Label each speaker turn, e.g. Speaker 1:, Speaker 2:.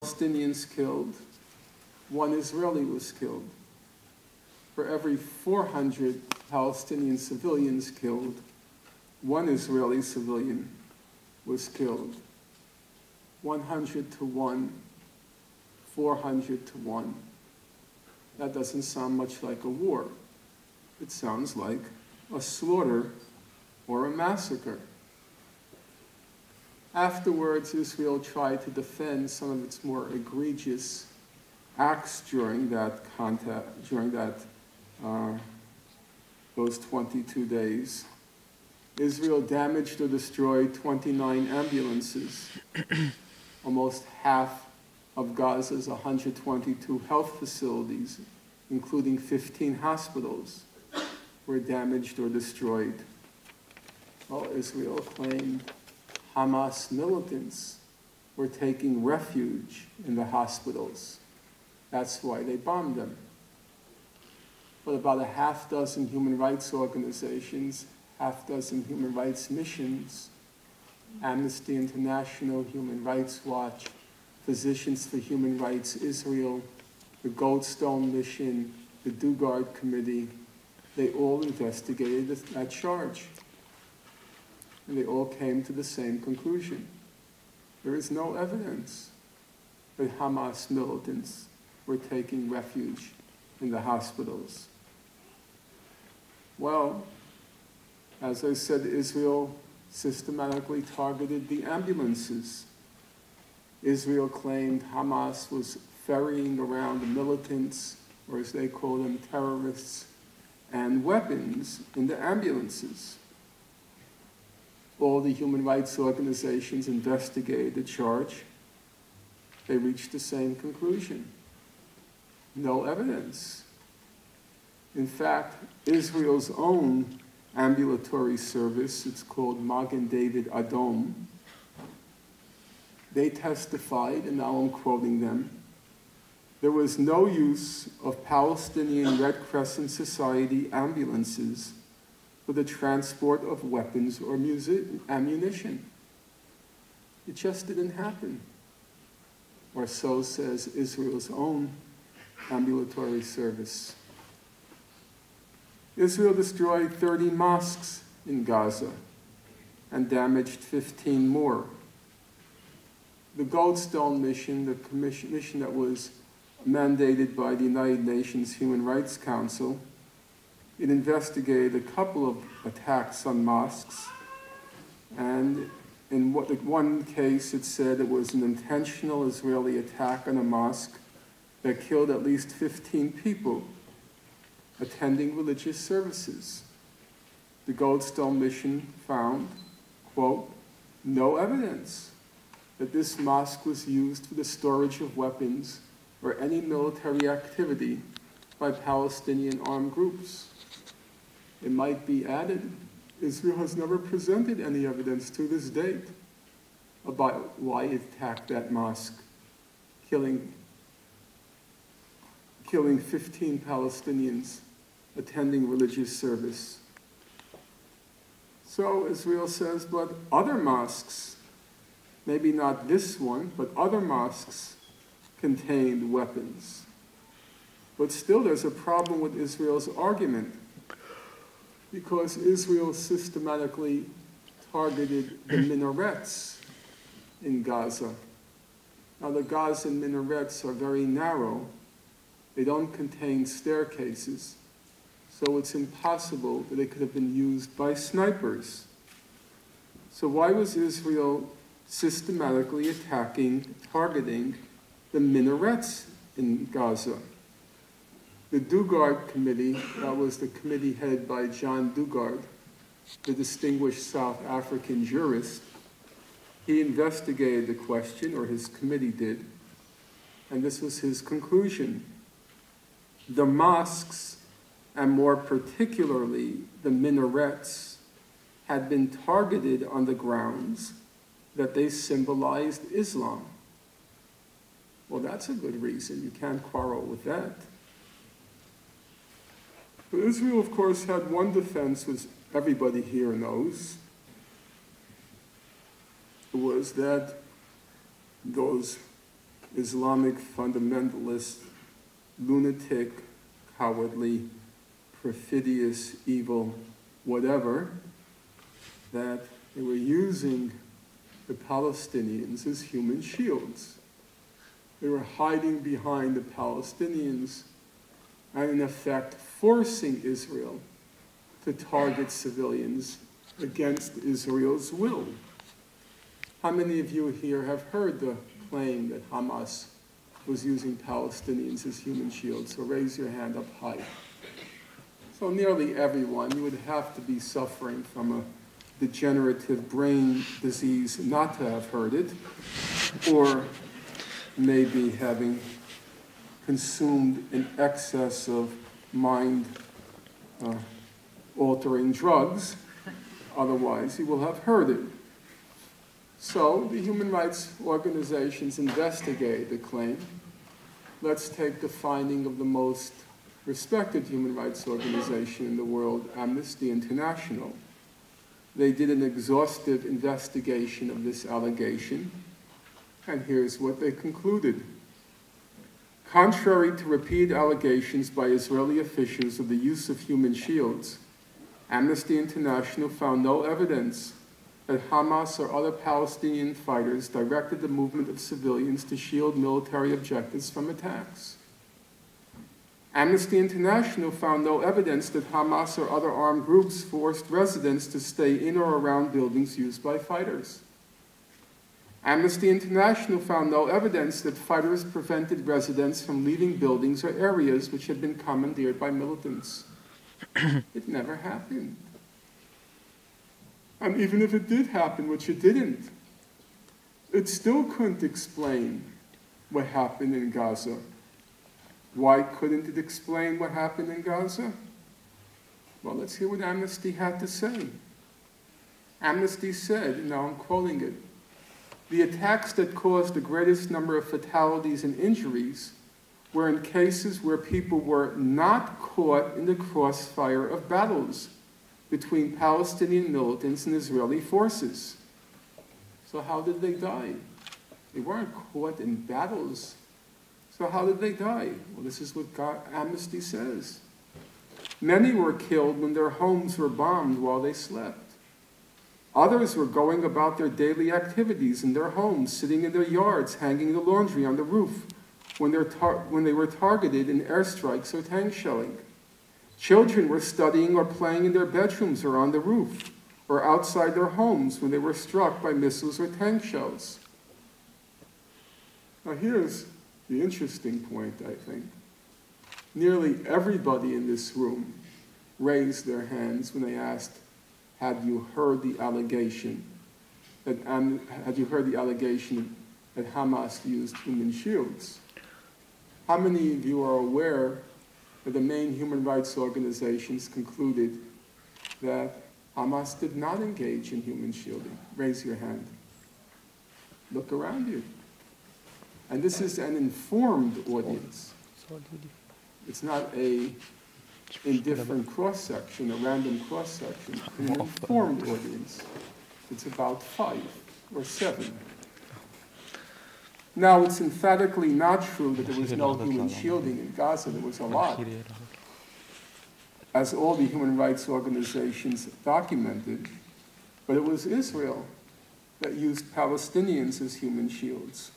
Speaker 1: Palestinians killed, 1 Israeli was killed. For every 400 Palestinian civilians killed, 1 Israeli civilian was killed. 100 to 1, 400 to 1. That doesn't sound much like a war. It sounds like a slaughter or a massacre. Afterwards, Israel tried to defend some of its more egregious acts during that those 22 days. Israel damaged or destroyed 29 ambulances. Almost half of Gaza's 122 health facilities, including 15 hospitals, were damaged or destroyed. Well, Israel claimed Hamas militants were taking refuge in the hospitals. That's why they bombed them. But about a half dozen human rights organizations, half dozen human rights missions, Amnesty International, Human Rights Watch, Physicians for Human Rights Israel, the Goldstone Mission, the Dugard Committee, they all investigated that charge. And they all came to the same conclusion. There is no evidence that Hamas militants were taking refuge in the hospitals. Well, as I said, Israel systematically targeted the ambulances. Israel claimed Hamas was ferrying around the militants, or as they call them, terrorists, and weapons in the ambulances. All the human rights organizations investigated the charge. They reached the same conclusion. No evidence. In fact, Israel's own ambulatory service, it's called Magen David Adom, they testified, and now I'm quoting them, there was no use of Palestinian Red Crescent Society ambulances for the transport of weapons or ammunition. It just didn't happen. Or so says Israel's own ambulatory service. Israel destroyed 30 mosques in Gaza and damaged 15 more. The Goldstone Mission, the mission that was mandated by the United Nations Human Rights Council, it investigated a couple of attacks on mosques, and in one case it said it was an intentional Israeli attack on a mosque that killed at least 15 people attending religious services. The Goldstone Mission found, quote, no evidence that this mosque was used for the storage of weapons or any military activity by Palestinian armed groups. It might be added, Israel has never presented any evidence to this date about why it attacked that mosque, killing 15 Palestinians attending religious service. So Israel says, but other mosques, maybe not this one, but other mosques contained weapons. But still there's a problem with Israel's argument, because Israel systematically targeted the minarets in Gaza. Now the Gazan minarets are very narrow. They don't contain staircases, so it's impossible that they could have been used by snipers. So why was Israel systematically targeting the minarets in Gaza? The Dugard Committee, that was the committee headed by John Dugard, the distinguished South African jurist, he investigated the question, or his committee did, and this was his conclusion. The mosques, and more particularly the minarets, had been targeted on the grounds that they symbolized Islam. Well, that's a good reason. You can't quarrel with that. But Israel, of course, had one defense, which everybody here knows. It was that those Islamic fundamentalist, lunatic, cowardly, perfidious, evil, whatever, that they were using the Palestinians as human shields. They were hiding behind the Palestinians and in effect forcing Israel to target civilians against Israel's will. How many of you here have heard the claim that Hamas was using Palestinians as human shields? So raise your hand up high. So nearly everyone, you would have to be suffering from a degenerative brain disease not to have heard it, or maybe having consumed an excess of mind-altering drugs. Otherwise, you will have heard it. So the human rights organizations investigate the claim. Let's take the finding of the most respected human rights organization in the world, Amnesty International. They did an exhaustive investigation of this allegation, and here's what they concluded. Contrary to repeated allegations by Israeli officials of the use of human shields, Amnesty International found no evidence that Hamas or other Palestinian fighters directed the movement of civilians to shield military objectives from attacks. Amnesty International found no evidence that Hamas or other armed groups forced residents to stay in or around buildings used by fighters. Amnesty International found no evidence that fighters prevented residents from leaving buildings or areas which had been commandeered by militants. It never happened. And even if it did happen, which it didn't, it still couldn't explain what happened in Gaza. Why couldn't it explain what happened in Gaza? Well, let's hear what Amnesty had to say. Amnesty said, and now I'm quoting it, the attacks that caused the greatest number of fatalities and injuries were in cases where people were not caught in the crossfire of battles between Palestinian militants and Israeli forces. So how did they die? They weren't caught in battles. So how did they die? Well, this is what Amnesty says. Many were killed when their homes were bombed while they slept. Others were going about their daily activities in their homes, sitting in their yards, hanging the laundry on the roof, when they were targeted in airstrikes or tank shelling. Children were studying or playing in their bedrooms or on the roof, or outside their homes when they were struck by missiles or tank shells. Now here's the interesting point, I think. Nearly everybody in this room raised their hands when they asked, had you heard the allegation that Hamas used human shields? How many of you are aware that the main human rights organizations concluded that Hamas did not engage in human shielding? Raise your hand. Look around you. And this is an informed audience. It's not a indifferent cross-section, a random cross-section. An informed audience. It's about 5 or 7. Now, it's emphatically not true that there was no human shielding in Gaza. There was a lot. As all the human rights organizations documented, but it was Israel that used Palestinians as human shields.